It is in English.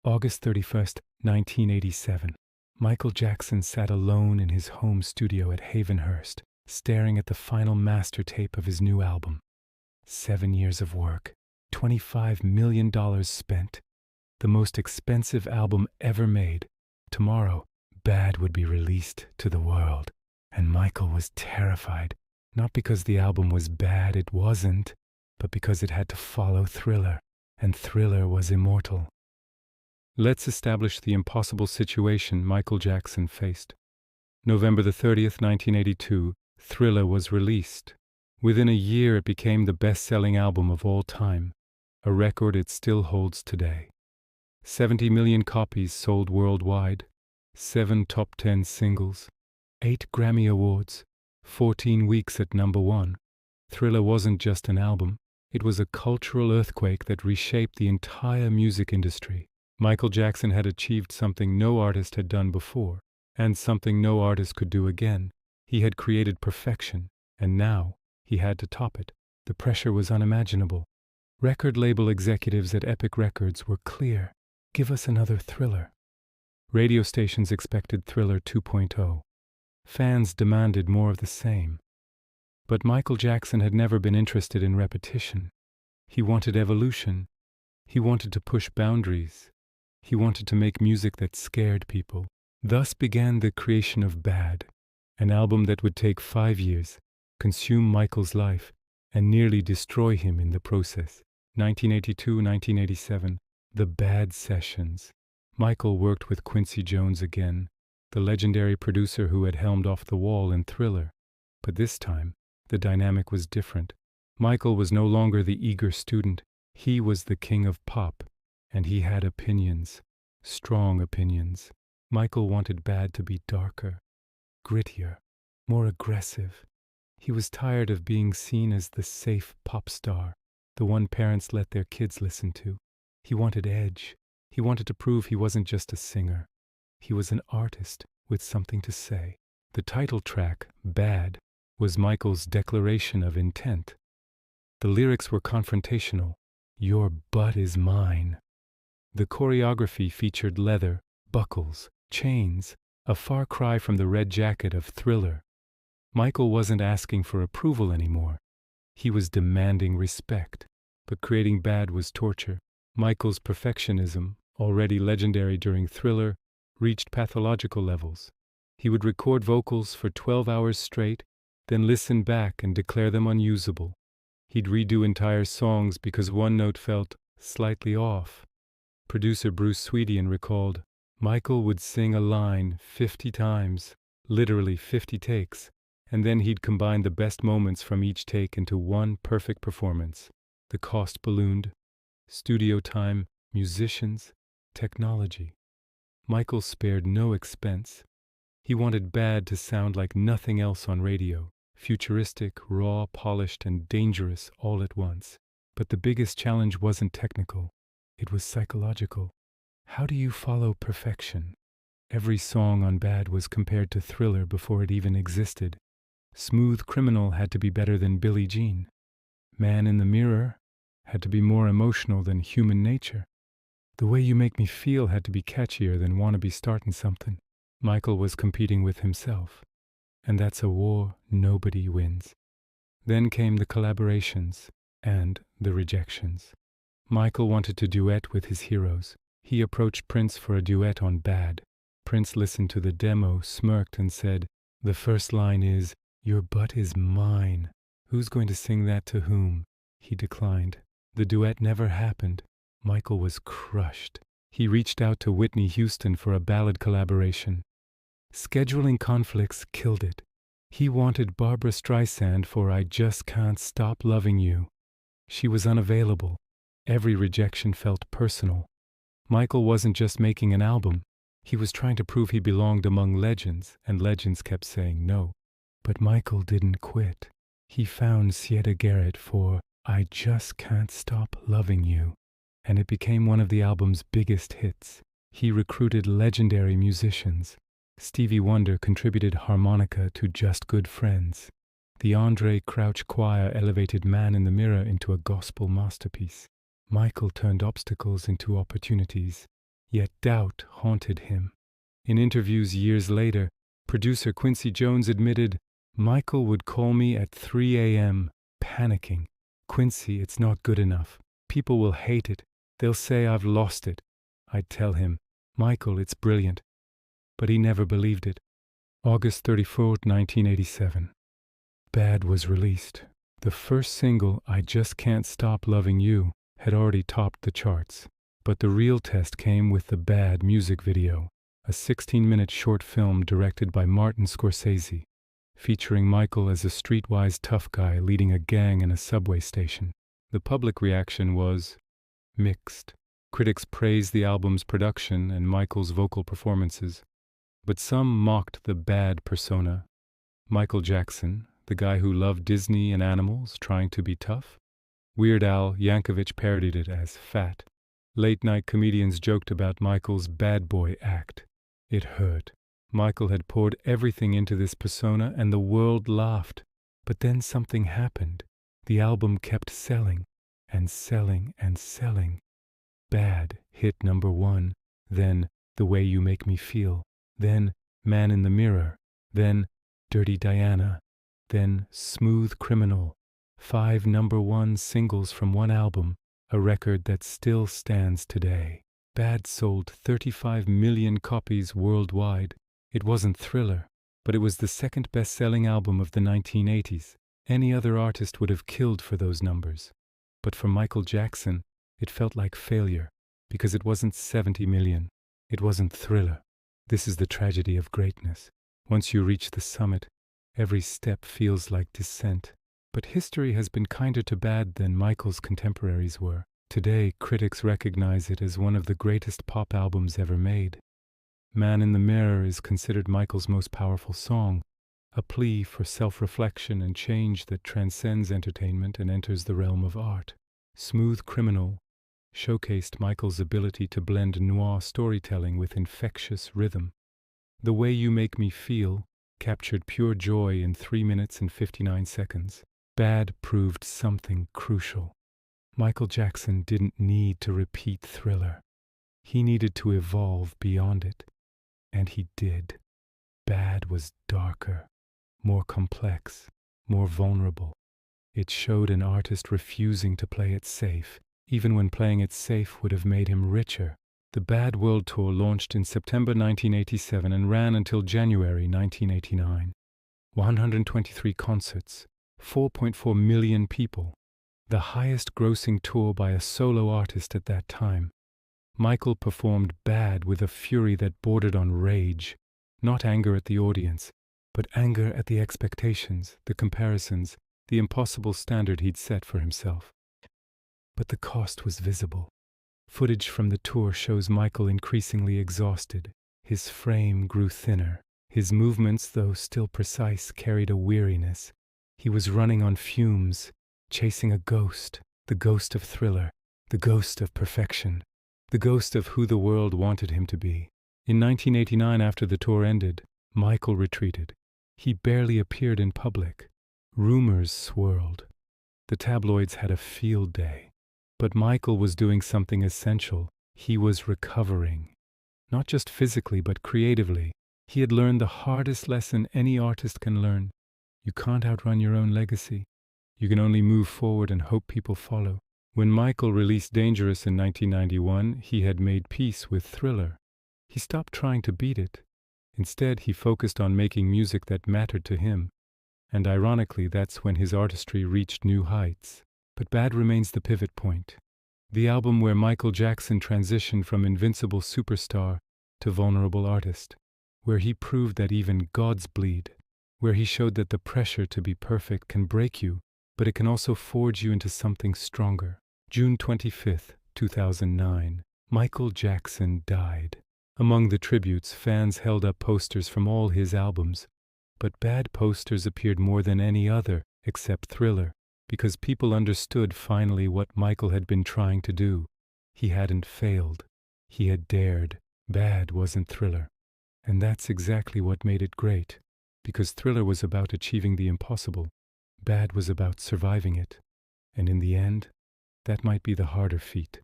August 31st, 1987. Michael Jackson sat alone in his home studio at Havenhurst, staring at the final master tape of his new album. 7 years of work, $25 million spent, the most expensive album ever made. Tomorrow, Bad would be released to the world, and Michael was terrified, not because the album was bad, it wasn't, but because it had to follow Thriller, and Thriller was immortal. Let's establish the impossible situation Michael Jackson faced. November 30th, 1982, Thriller was released. Within a year, it became the best-selling album of all time, a record it still holds today. 70 million copies sold worldwide, 7 top 10 singles, 8 Grammy Awards, 14 weeks at #1. Thriller wasn't just an album, it was a cultural earthquake that reshaped the entire music industry. Michael Jackson had achieved something no artist had done before, and something no artist could do again. He had created perfection, and now he had to top it. The pressure was unimaginable. Record label executives at Epic Records were clear. Give us another Thriller. Radio stations expected Thriller 2.0. Fans demanded more of the same. But Michael Jackson had never been interested in repetition. He wanted evolution. He wanted to push boundaries. He wanted to make music that scared people. Thus began the creation of Bad, an album that would take 5 years, consume Michael's life, and nearly destroy him in the process. 1982-1987, The Bad Sessions. Michael worked with Quincy Jones again, the legendary producer who had helmed Off the Wall in Thriller. But this time, the dynamic was different. Michael was no longer the eager student. He was the king of pop, and he had opinions, strong opinions. Michael wanted Bad to be darker, grittier, more aggressive. He was tired of being seen as the safe pop star, the one parents let their kids listen to. He wanted edge. He wanted to prove he wasn't just a singer. He was an artist with something to say. The title track, Bad, was Michael's declaration of intent. The lyrics were confrontational. Your butt is mine. The choreography featured leather, buckles, chains, a far cry from the red jacket of Thriller. Michael wasn't asking for approval anymore. He was demanding respect. But creating Bad was torture. Michael's perfectionism, already legendary during Thriller, reached pathological levels. He would record vocals for 12 hours straight, then listen back and declare them unusable. He'd redo entire songs because one note felt slightly off. Producer Bruce Swedian recalled, Michael would sing a line 50 times, literally 50 takes, and then he'd combine the best moments from each take into one perfect performance. The cost ballooned. Studio time, musicians, technology. Michael spared no expense. He wanted Bad to sound like nothing else on radio, futuristic, raw, polished, and dangerous all at once. But the biggest challenge wasn't technical. It was psychological. How do you follow perfection? Every song on Bad was compared to Thriller before it even existed. Smooth Criminal had to be better than Billie Jean. Man in the Mirror had to be more emotional than Human Nature. The Way You Make Me Feel had to be catchier than Wanna Be Startin' Something. Michael was competing with himself. And that's a war nobody wins. Then came the collaborations and the rejections. Michael wanted to duet with his heroes. He approached Prince for a duet on Bad. Prince listened to the demo, smirked, and said, the first line is, your butt is mine. Who's going to sing that to whom? He declined. The duet never happened. Michael was crushed. He reached out to Whitney Houston for a ballad collaboration. Scheduling conflicts killed it. He wanted Barbra Streisand for I Just Can't Stop Loving You. She was unavailable. Every rejection felt personal. Michael wasn't just making an album. He was trying to prove he belonged among legends, and legends kept saying no. But Michael didn't quit. He found Siedah Garrett for I Just Can't Stop Loving You, and it became one of the album's biggest hits. He recruited legendary musicians. Stevie Wonder contributed harmonica to Just Good Friends. The Andre Crouch Choir elevated Man in the Mirror into a gospel masterpiece. Michael turned obstacles into opportunities. Yet doubt haunted him. In interviews years later, producer Quincy Jones admitted, "Michael would call me at 3 a.m., panicking. 'Quincy, it's not good enough. People will hate it. They'll say I've lost it.' I'd tell him, 'Michael, it's brilliant.' But he never believed it." August 34, 1987. Bad was released. The first single, "I Just Can't Stop Loving You," had already topped the charts. But the real test came with the Bad music video, a 16-minute short film directed by Martin Scorsese, featuring Michael as a streetwise tough guy leading a gang in a subway station. The public reaction was mixed. Critics praised the album's production and Michael's vocal performances, but some mocked the Bad persona. Michael Jackson, the guy who loved Disney and animals, trying to be tough. Weird Al Yankovic parodied it as fat. Late-night comedians joked about Michael's bad boy act. It hurt. Michael had poured everything into this persona and the world laughed. But then something happened. The album kept selling and selling and selling. Bad hit #1, then The Way You Make Me Feel, then Man in the Mirror, then Dirty Diana, then Smooth Criminal. 5 #1 singles from one album, a record that still stands today. Bad sold 35 million copies worldwide. It wasn't Thriller, but it was the second best-selling album of the 1980s. Any other artist would have killed for those numbers. But for Michael Jackson, it felt like failure, because it wasn't 70 million. It wasn't Thriller. This is the tragedy of greatness. Once you reach the summit, every step feels like descent. But history has been kinder to Bad than Michael's contemporaries were. Today, critics recognize it as one of the greatest pop albums ever made. Man in the Mirror is considered Michael's most powerful song, a plea for self-reflection and change that transcends entertainment and enters the realm of art. Smooth Criminal showcased Michael's ability to blend noir storytelling with infectious rhythm. The Way You Make Me Feel captured pure joy in 3 minutes and 59 seconds. Bad proved something crucial. Michael Jackson didn't need to repeat Thriller. He needed to evolve beyond it. And he did. Bad was darker, more complex, more vulnerable. It showed an artist refusing to play it safe, even when playing it safe would have made him richer. The Bad World Tour launched in September 1987 and ran until January 1989. 123 concerts, 4.4 million people, the highest grossing tour by a solo artist at that time. Michael performed Bad with a fury that bordered on rage, not anger at the audience, but anger at the expectations, the comparisons, the impossible standard he'd set for himself. But the cost was visible. Footage from the tour shows Michael increasingly exhausted. His frame grew thinner. His movements, though still precise, carried a weariness. He was running on fumes, chasing a ghost, the ghost of Thriller, the ghost of perfection, the ghost of who the world wanted him to be. In 1989, after the tour ended, Michael retreated. He barely appeared in public. Rumors swirled. The tabloids had a field day. But Michael was doing something essential. He was recovering. Not just physically, but creatively. He had learned the hardest lesson any artist can learn. You can't outrun your own legacy. You can only move forward and hope people follow. When Michael released Dangerous in 1991, he had made peace with Thriller. He stopped trying to beat it. Instead, he focused on making music that mattered to him. And ironically, that's when his artistry reached new heights. But Bad remains the pivot point. The album where Michael Jackson transitioned from invincible superstar to vulnerable artist. Where he proved that even gods bleed. Where he showed that the pressure to be perfect can break you, but it can also forge you into something stronger. June 25, 2009. Michael Jackson died. Among the tributes, fans held up posters from all his albums. But Bad posters appeared more than any other, except Thriller, because people understood finally what Michael had been trying to do. He hadn't failed. He had dared. Bad wasn't Thriller. And that's exactly what made it great. Because Thriller was about achieving the impossible. Bad was about surviving it. And in the end, that might be the harder feat.